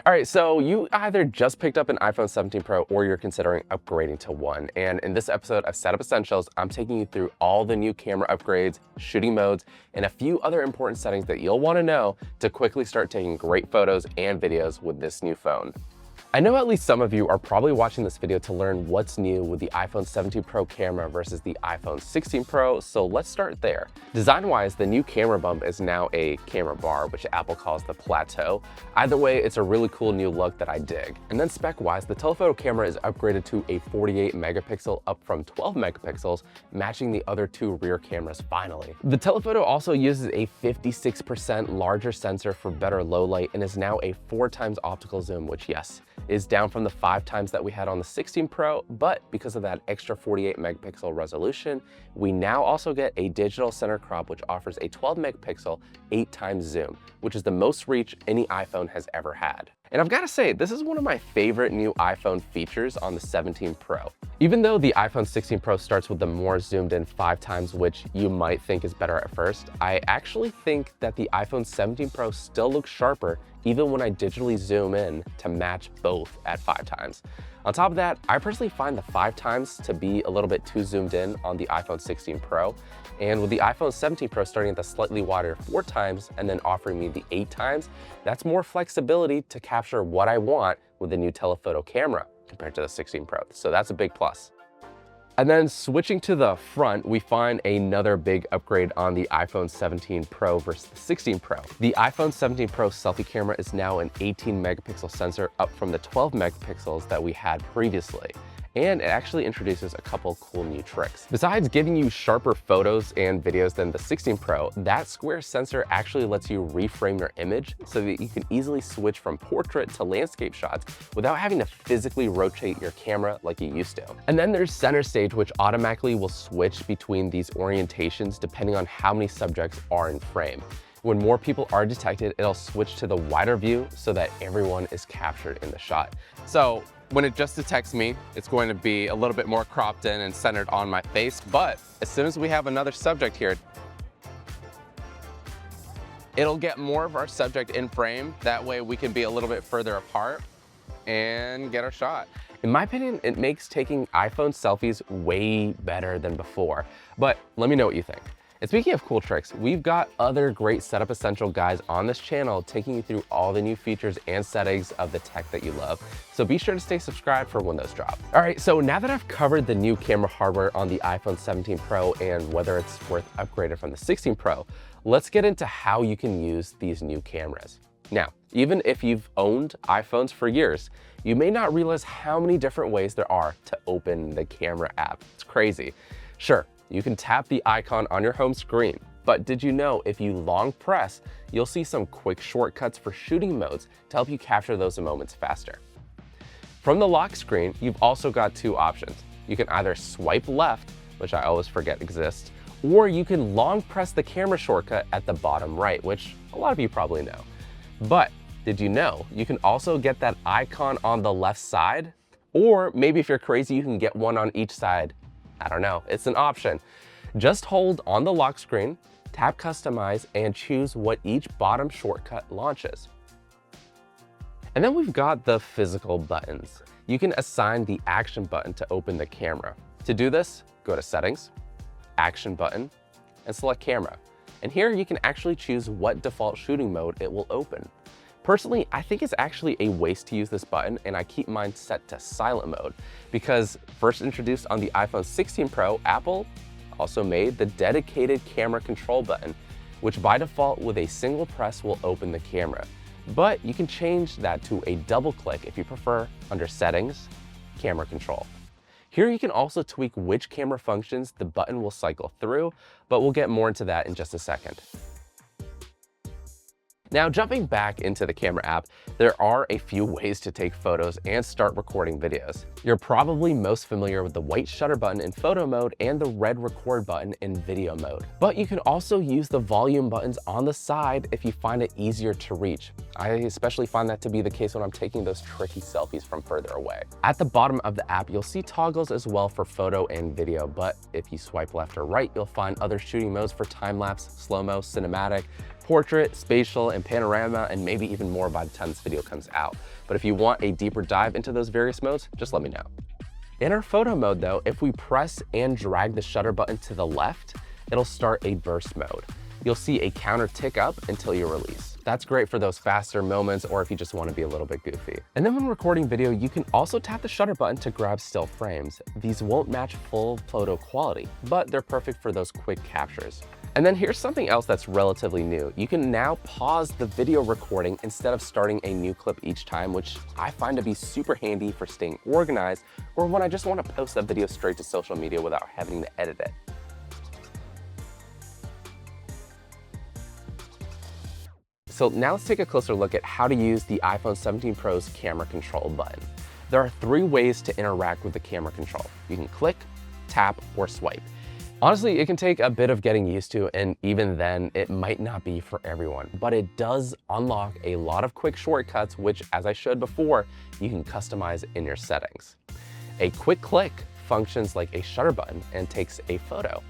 All right, so you either just picked up an iPhone 17 Pro or you're considering upgrading to one. And in this episode of Setup Essentials, I'm taking you through all the new camera upgrades, shooting modes, and a few other important settings that you'll want to know to quickly start taking great photos and videos with this new phone. I know at least some of you are probably watching this video to learn what's new with the iPhone 17 Pro camera versus the iPhone 16 Pro, so let's start there. Design-wise, the new camera bump is now a camera bar, which Apple calls the plateau. Either way, it's a really cool new look that I dig. And then spec-wise, the telephoto camera is upgraded to a 48 megapixel up from 12 megapixels, matching the other two rear cameras finally. The telephoto also uses a 56% larger sensor for better low light and is now a 4x optical zoom, which yes, is down from the 5x that we had on the 16 Pro, but because of that extra 48 megapixel resolution, we now also get a digital center crop, which offers a 12 megapixel 8x zoom, which is the most reach any iPhone has ever had. And I've got to say, this is one of my favorite new iPhone features on the 17 Pro. Even though the iPhone 16 Pro starts with the more zoomed in 5x, which you might think is better at first, I actually think that the iPhone 17 Pro still looks sharper even when I digitally zoom in to match both at 5x. On top of that, I personally find the 5x to be a little bit too zoomed in on the iPhone 16 Pro. And with the iPhone 17 Pro starting at the slightly wider 4x and then offering me the 8x, that's more flexibility to capture what I want with the new telephoto camera compared to the 16 Pro. So that's a big plus. And then switching to the front, we find another big upgrade on the iPhone 17 Pro versus the 16 Pro. The iPhone 17 Pro selfie camera is now an 18 megapixel sensor up from the 12 megapixels that we had previously. And it actually introduces a couple cool new tricks. Besides giving you sharper photos and videos than the 16 Pro, that square sensor actually lets you reframe your image so that you can easily switch from portrait to landscape shots without having to physically rotate your camera like you used to. And then there's center stage, which automatically will switch between these orientations depending on how many subjects are in frame. When more people are detected, it'll switch to the wider view so that everyone is captured in the shot. So when it just detects me, it's going to be a little bit more cropped in and centered on my face. But as soon as we have another subject here, it'll get more of our subject in frame. That way we can be a little bit further apart and get our shot. In my opinion, it makes taking iPhone selfies way better than before. But let me know what you think. And speaking of cool tricks, we've got other great Setup Essential guys on this channel taking you through all the new features and settings of the tech that you love. So be sure to stay subscribed for when those drop. All right, so now that I've covered the new camera hardware on the iPhone 17 Pro and whether it's worth upgrading from the 16 Pro, let's get into how you can use these new cameras. Now, even if you've owned iPhones for years, you may not realize how many different ways there are to open the camera app. It's crazy. Sure, you can tap the icon on your home screen, but did you know if you long press, you'll see some quick shortcuts for shooting modes to help you capture those moments faster. From the lock screen, you've also got two options. You can either swipe left, which I always forget exists, or you can long press the camera shortcut at the bottom right, which a lot of you probably know. But did you know you can also get that icon on the left side? Or maybe if you're crazy, you can get one on each side. I don't know, it's an option. Just hold on the lock screen, tap Customize, and choose what each bottom shortcut launches. And then we've got the physical buttons. You can assign the action button to open the camera. To do this, go to Settings, Action button, and select Camera. And here you can actually choose what default shooting mode it will open. Personally, I think it's actually a waste to use this button, and I keep mine set to silent mode because first introduced on the iPhone 16 Pro, Apple also made the dedicated camera control button, which by default with a single press will open the camera. But you can change that to a double click if you prefer under Settings, Camera Control. Here you can also tweak which camera functions the button will cycle through, but we'll get more into that in just a second. Now, jumping back into the camera app, there are a few ways to take photos and start recording videos. You're probably most familiar with the white shutter button in photo mode and the red record button in video mode. But you can also use the volume buttons on the side if you find it easier to reach. I especially find that to be the case when I'm taking those tricky selfies from further away. At the bottom of the app, you'll see toggles as well for photo and video, but if you swipe left or right, you'll find other shooting modes for time-lapse, slow-mo, cinematic, portrait, spatial, and panorama, and maybe even more by the time this video comes out. But if you want a deeper dive into those various modes, just let me know. In our photo mode though, if we press and drag the shutter button to the left, it'll start a burst mode. You'll see a counter tick up until you release. That's great for those faster moments or if you just want to be a little bit goofy. And then when recording video, you can also tap the shutter button to grab still frames. These won't match full photo quality, but they're perfect for those quick captures. And then here's something else that's relatively new. You can now pause the video recording instead of starting a new clip each time, which I find to be super handy for staying organized or when I just want to post a video straight to social media without having to edit it. So now let's take a closer look at how to use the iPhone 17 Pro's camera control button. There are 3 ways to interact with the camera control. You can click, tap, or swipe. Honestly, it can take a bit of getting used to, and even then, it might not be for everyone, but it does unlock a lot of quick shortcuts, which, as I showed before, you can customize in your settings. A quick click functions like a shutter button and takes a photo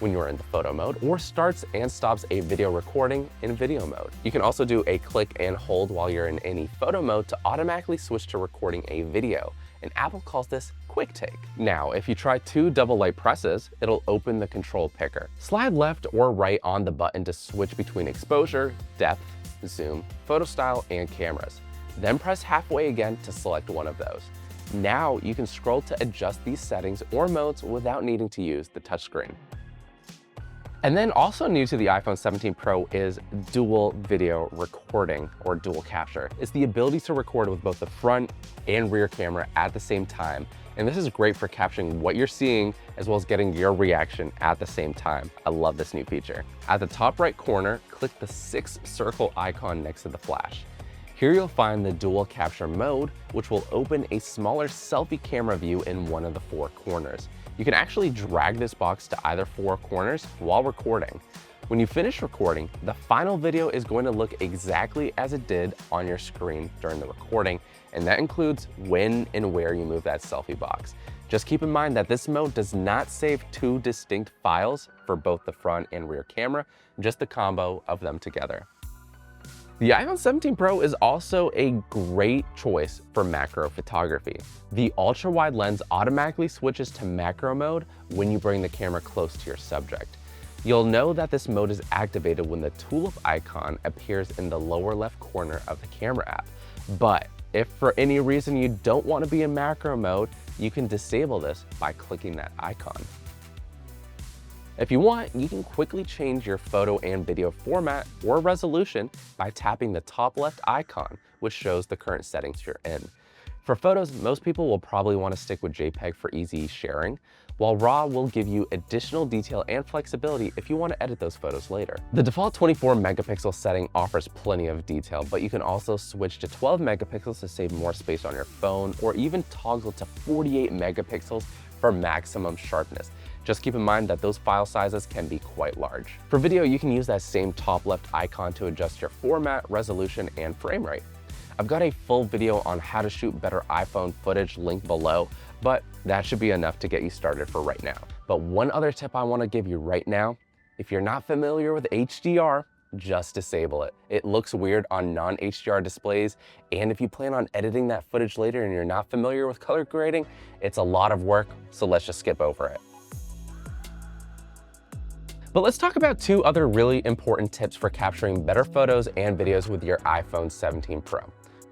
when you're in the photo mode, or starts and stops a video recording in video mode. You can also do a click and hold while you're in any photo mode to automatically switch to recording a video, and Apple calls this Quick Take. Now, if you try 2 double light presses, it'll open the control picker. Slide left or right on the button to switch between exposure, depth, zoom, photo style, and cameras. Then press halfway again to select one of those. Now you can scroll to adjust these settings or modes without needing to use the touchscreen. And then also new to the iPhone 17 Pro is dual video recording or dual capture. It's the ability to record with both the front and rear camera at the same time. And this is great for capturing what you're seeing as well as getting your reaction at the same time. I love this new feature. At the top right corner, click the 6 circle icon next to the flash. Here you'll find the dual capture mode, which will open a smaller selfie camera view in one of the 4 corners. You can actually drag this box to either 4 corners while recording. When you finish recording, the final video is going to look exactly as it did on your screen during the recording, and that includes when and where you move that selfie box. Just keep in mind that this mode does not save 2 distinct files for both the front and rear camera, just the combo of them together. The iPhone 17 Pro is also a great choice for macro photography. The ultra-wide lens automatically switches to macro mode when you bring the camera close to your subject. You'll know that this mode is activated when the tulip icon appears in the lower left corner of the camera app. But if for any reason you don't want to be in macro mode, you can disable this by clicking that icon. If you want, you can quickly change your photo and video format or resolution by tapping the top left icon, which shows the current settings you're in. For photos, most people will probably want to stick with JPEG for easy sharing, while RAW will give you additional detail and flexibility if you want to edit those photos later. The default 24 megapixel setting offers plenty of detail, but you can also switch to 12 megapixels to save more space on your phone, or even toggle to 48 megapixels for maximum sharpness. Just keep in mind that those file sizes can be quite large. For video, you can use that same top left icon to adjust your format, resolution, and frame rate. I've got a full video on how to shoot better iPhone footage linked below, but that should be enough to get you started for right now. But one other tip I want to give you right now, if you're not familiar with HDR, just disable it. It looks weird on non-HDR displays, and if you plan on editing that footage later and you're not familiar with color grading, it's a lot of work, so let's just skip over it. But let's talk about 2 other really important tips for capturing better photos and videos with your iPhone 17 Pro.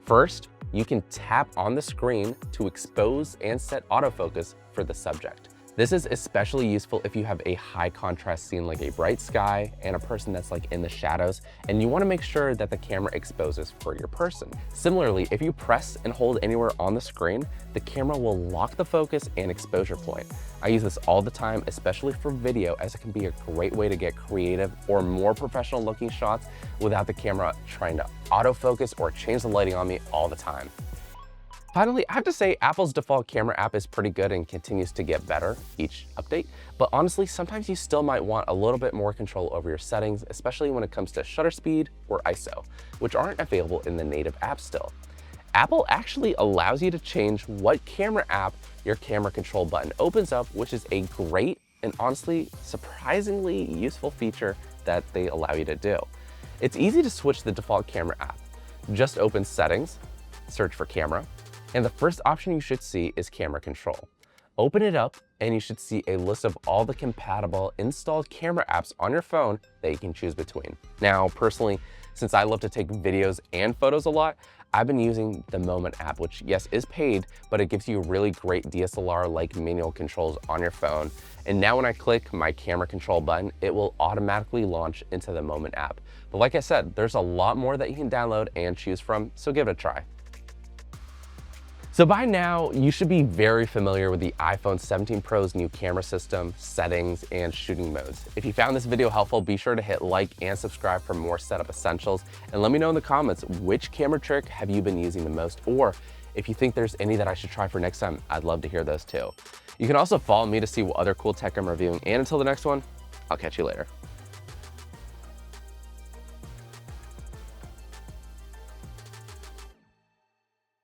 First, you can tap on the screen to expose and set autofocus for the subject. This is especially useful if you have a high contrast scene like a bright sky and a person that's like in the shadows, and you want to make sure that the camera exposes for your person. Similarly, if you press and hold anywhere on the screen, the camera will lock the focus and exposure point. I use this all the time, especially for video, as it can be a great way to get creative or more professional looking shots without the camera trying to autofocus or change the lighting on me all the time. Finally, I have to say Apple's default camera app is pretty good and continues to get better each update, but honestly, sometimes you still might want a little bit more control over your settings, especially when it comes to shutter speed or ISO, which aren't available in the native app still. Apple actually allows you to change what camera app your camera control button opens up, which is a great and honestly surprisingly useful feature that they allow you to do. It's easy to switch the default camera app. Just open Settings, search for Camera, and the first option you should see is Camera Control. Open it up and you should see a list of all the compatible installed camera apps on your phone that you can choose between. Now, personally, since I love to take videos and photos a lot, I've been using the Moment app, which yes, is paid, but it gives you really great DSLR-like manual controls on your phone. And now when I click my camera control button, it will automatically launch into the Moment app. But like I said, there's a lot more that you can download and choose from, so give it a try. So by now, you should be very familiar with the iPhone 17 Pro's new camera system, settings, and shooting modes. If you found this video helpful, be sure to hit like and subscribe for more setup essentials. And let me know in the comments, which camera trick have you been using the most? Or if you think there's any that I should try for next time, I'd love to hear those too. You can also follow me to see what other cool tech I'm reviewing. And until the next one, I'll catch you later.